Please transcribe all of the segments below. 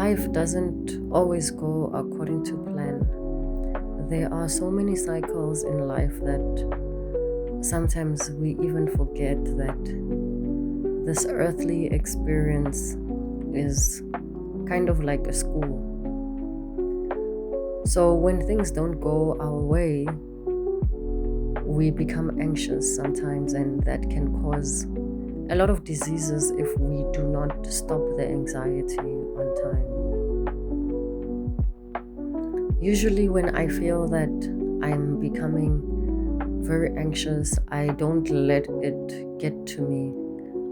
Life doesn't always go according to plan. There are so many cycles in life that sometimes we even forget that this earthly experience is kind of like a school. So when things don't go our way, we become anxious sometimes, and that can cause a lot of diseases if we do not stop the anxiety on time. Usually, when I feel that I'm becoming very anxious, I don't let it get to me.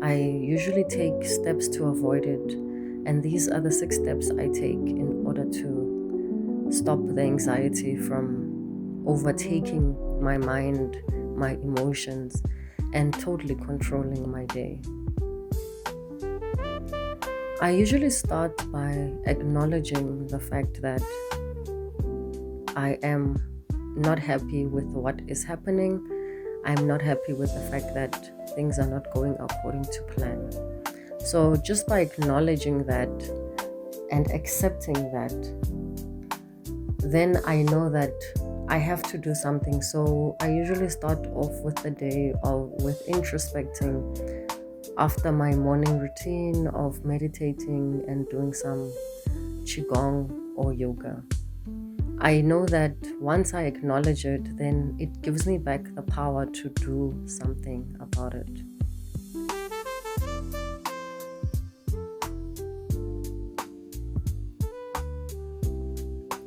I usually take steps to avoid it, and these are the 6 steps I take in order to stop the anxiety from overtaking my mind, my emotions, and totally controlling my day. I usually start by acknowledging the fact that I am not happy with what is happening. I'm not happy with the fact that things are not going according to plan. So just by acknowledging that and accepting that, then I know that I have to do something. So I usually start off with the day with introspecting after my morning routine of meditating and doing some qigong or yoga. I know that once I acknowledge it, then it gives me back the power to do something about it.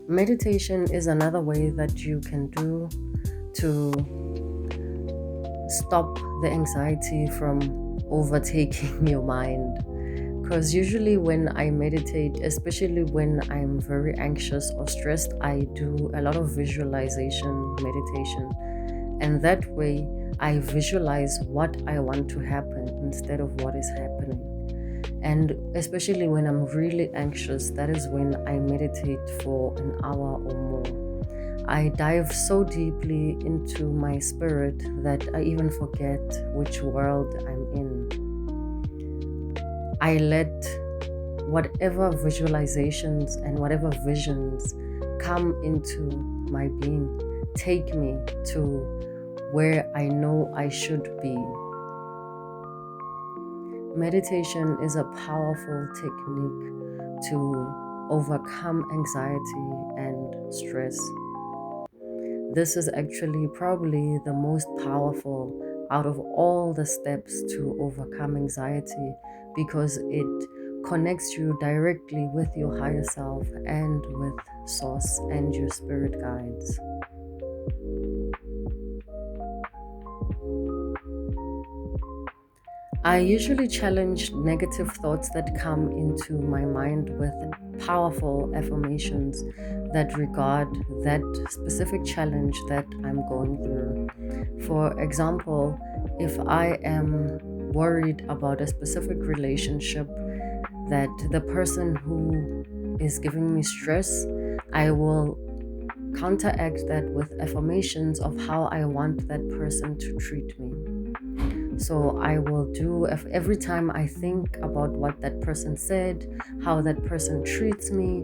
Meditation is another way that you can do to stop the anxiety from overtaking your mind. Because usually when I meditate, especially when I'm very anxious or stressed, I do a lot of visualization meditation. And that way, I visualize what I want to happen instead of what is happening. And especially when I'm really anxious, that is when I meditate for an hour or more. I dive so deeply into my spirit that I even forget which world I'm in. I let whatever visualizations and whatever visions come into my being take me to where I know I should be. Meditation is a powerful technique to overcome anxiety and stress. This is actually probably the most powerful out of all the steps to overcome anxiety because it connects you directly with your higher self and with Source and your spirit guides. I usually challenge negative thoughts that come into my mind with powerful affirmations that regard that specific challenge that I'm going through. For example, if I am worried about a specific relationship, that the person who is giving me stress, I will counteract that with affirmations of how I want that person to treat me. So I will do, every time I think about what that person said, how that person treats me,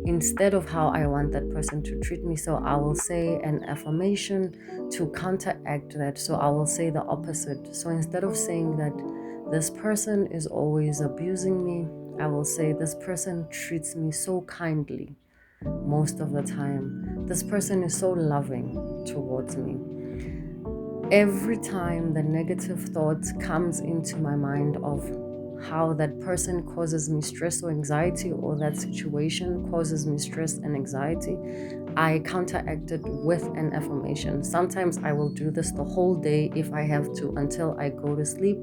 instead of how I want that person to treat me, so I will say an affirmation to counteract that. So I will say the opposite. So instead of saying that this person is always abusing me, I will say this person treats me so kindly most of the time. This person is so loving towards me. Every time the negative thought comes into my mind of how that person causes me stress or anxiety, or that situation causes me stress and anxiety, I counteract it with an affirmation. Sometimes I will do this the whole day if I have to until I go to sleep,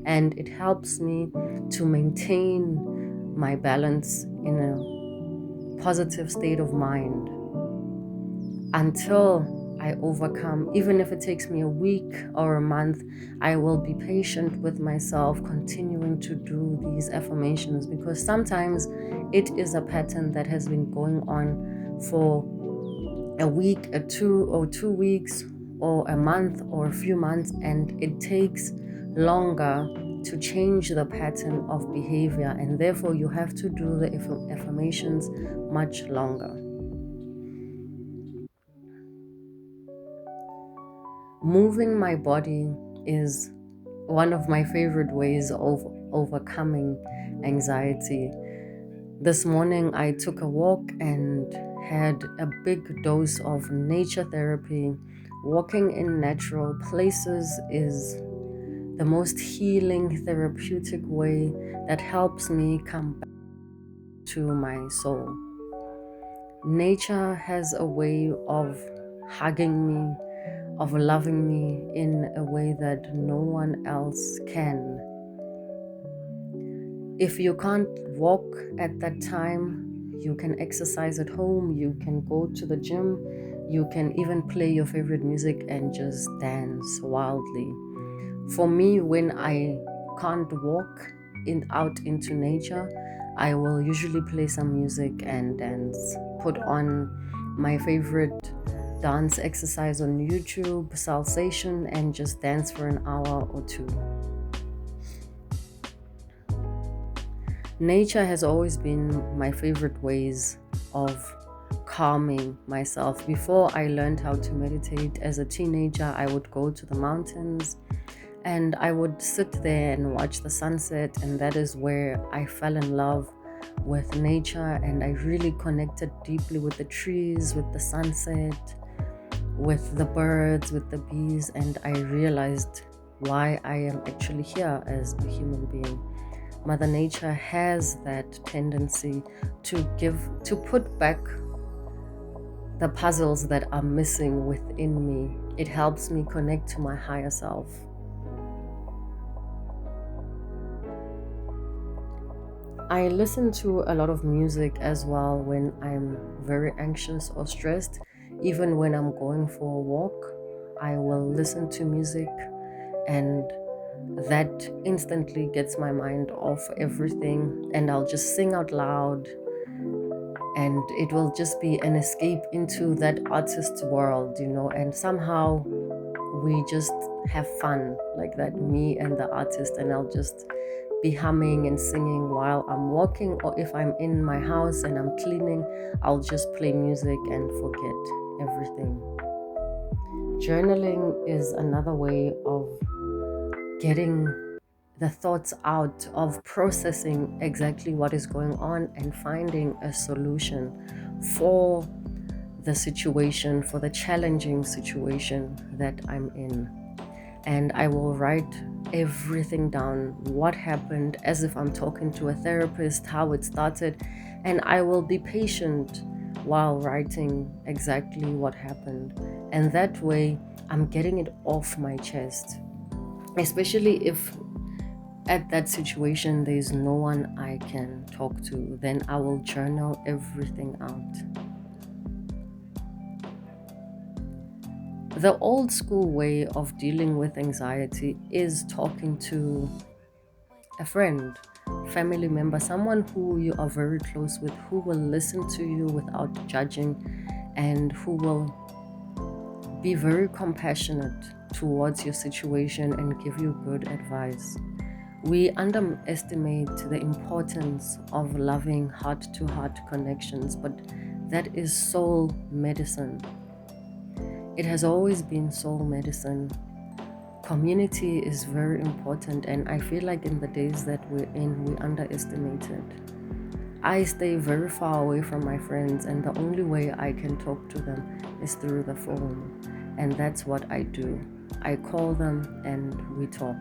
and it helps me to maintain my balance in a positive state of mind until I overcome. Even if it takes me a week or a month, I will be patient with myself, continuing to do these affirmations, because sometimes it is a pattern that has been going on for a week, or 2 weeks, or a month, or a few months, and it takes longer to change the pattern of behavior, and therefore you have to do the affirmations much longer. Moving my body is one of my favorite ways of overcoming anxiety. This morning I took a walk and had a big dose of nature therapy. Walking in natural places is the most healing, therapeutic way that helps me come back to my soul. Nature has a way of hugging me, of loving me in a way that no one else can. If you can't walk at that time, you can exercise at home, you can go to the gym, you can even play your favorite music and just dance wildly. For me, when I can't walk out into nature, I will usually play some music and dance, put on my favorite dance exercise on YouTube, Salsation, and just dance for an hour or two. Nature has always been my favorite ways of calming myself. Before I learned how to meditate as a teenager, I would go to the mountains and I would sit there and watch the sunset, and that is where I fell in love with nature, and I really connected deeply with the trees, with the sunset, with the birds, with the bees, and I realized why I am actually here as a human being. Mother Nature has that tendency to put back the puzzles that are missing within me. It helps me connect to my higher self. I listen to a lot of music as well when I'm very anxious or stressed. Even when I'm going for a walk, I will listen to music, and that instantly gets my mind off everything, and I'll just sing out loud, and it will just be an escape into that artist's world, and somehow we just have fun like that, me and the artist, and I'll just be humming and singing while I'm walking, or if I'm in my house and I'm cleaning, I'll just play music and forget everything. Journaling is another way of getting the thoughts out, of processing exactly what is going on and finding a solution for the situation, for the challenging situation that I'm in. And I will write everything down, what happened, as if I'm talking to a therapist, how it started, and I will be patient while writing exactly what happened. And that way I'm getting it off my chest, especially if at that situation there's no one I can talk to, then I will journal everything out. The old school way of dealing with anxiety is talking to a friend, family member, someone who you are very close with, who will listen to you without judging and who will be very compassionate towards your situation and give you good advice. We underestimate the importance of loving heart-to-heart connections, but that is soul medicine. It has always been soul medicine. Community is very important, and I feel like in the days that we're in, we underestimate it. I stay very far away from my friends, and the only way I can talk to them is through the phone, and that's what I do. I call them and we talk.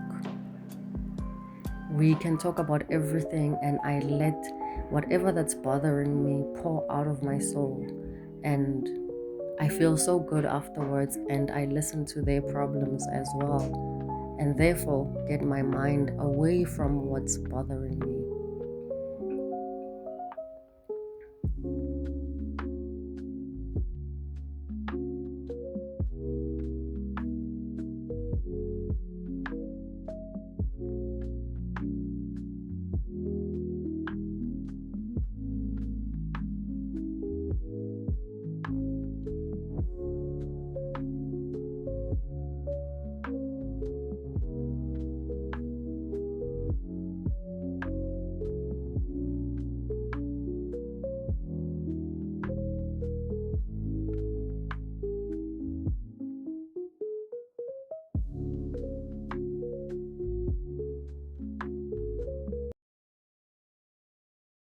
We can talk about everything, and I let whatever that's bothering me pour out of my soul, and I feel so good afterwards, and I listen to their problems as well, and therefore get my mind away from what's bothering me.